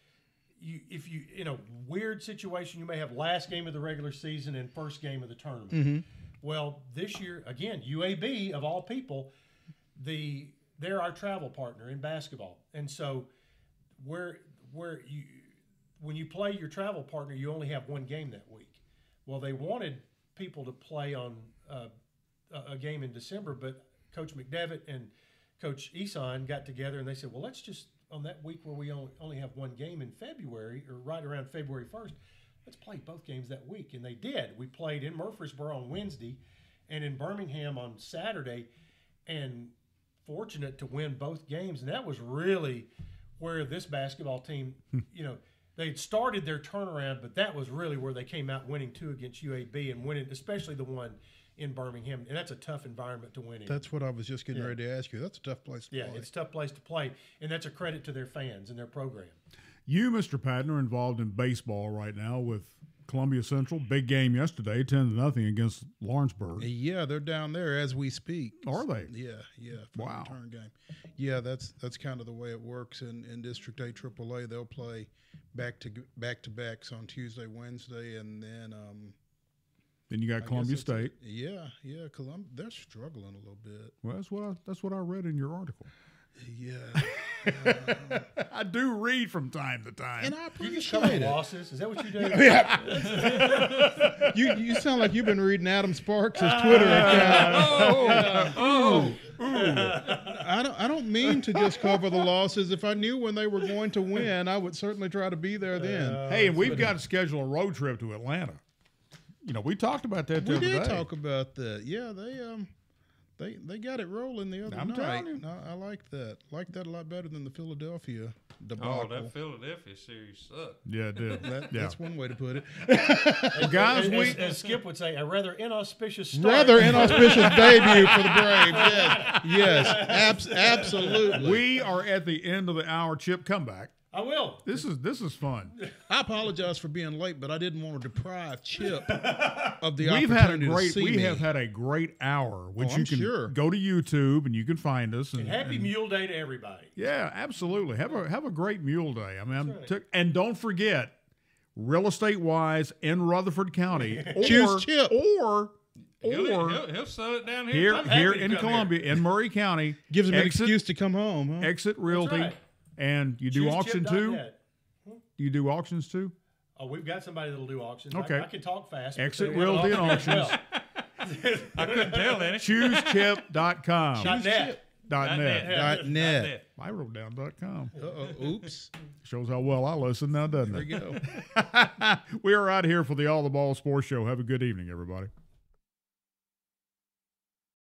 If you in a weird situation, you may have last game of the regular season and first game of the tournament. Mm-hmm. Well, this year again, UAB of all people, they're our travel partner in basketball, and so when you play your travel partner, you only have one game that week. Well, they wanted people to play on a game in December, but Coach McDevitt and Coach Eson got together and they said, well, let's just on that week where we only have one game in February, or right around February 1st, let's play both games that week, and they did. We played in Murfreesboro on Wednesday, and in Birmingham on Saturday, and fortunate to win both games. And that was really where this basketball team, they had started their turnaround, but that was really where they came out winning 2 against UAB and winning, especially the one in Birmingham. And that's a tough environment to win in. That's what I was just getting ready to ask you. That's a tough place to play. Yeah, it's a tough place to play. And that's a credit to their fans and their program. You, Mr. Patton, are involved in baseball right now with Columbia Central. Big game yesterday, 10-0 against Lawrenceburg. Yeah, they're down there as we speak. Are they? Yeah. Wow. The return game. Yeah, that's kind of the way it works in District 8 AAA. They'll play back-to-backs on Tuesday, Wednesday, and then then you got Columbia State. Yeah, Columbia. They're struggling a little bit. Well, that's what I read in your article. Yeah. I do read from time to time. And I You appreciate cover it. losses? Is that what you do? Yeah. You sound like you've been reading Adam Sparks' Twitter account. I don't mean to just cover the losses. If I knew when they were going to win, I would certainly try to be there then. Hey, and we've got to schedule a road trip to Atlanta. We talked about that the We other did day. talk about that. Yeah, they got it rolling the other I'm night. telling you. I like that. Like that a lot better than the Philadelphia debacle. Oh, that Philadelphia series sucked. Yeah, it did. That's one way to put it. Well, guys, as Skip would say, a rather inauspicious start. Rather inauspicious debut for the Braves. Yes, absolutely. we are at the end of the hour. Chip, come back. I will. This is fun. I apologize for being late, but I didn't want to deprive Chip of the We opportunity to see me. have had a great hour, which I'm you can sure. go to YouTube and you can find us. And happy Mule Day to everybody. Yeah, absolutely. Have a great Mule Day. I mean, right. and don't forget, real estate wise in Rutherford County, Choose Chip. or He'll sell it down here. here happy to in come Columbia, in Murray County, Gives him an Exit- excuse to come home. Huh? Exit Realty, right. and you do auction too. ChooseChip.net. You do auctions too. Oh, we've got somebody that'll do auctions. Okay. I can talk fast. but Exit they Realty and auction as Auctions. well. I couldn't tell any. ChooseChip.com. .net. .net. I wrote down .com. Oops. Shows how well I listen now, doesn't There it? you go. We are out here for the All the Ball Sports Show. Have a good evening, everybody.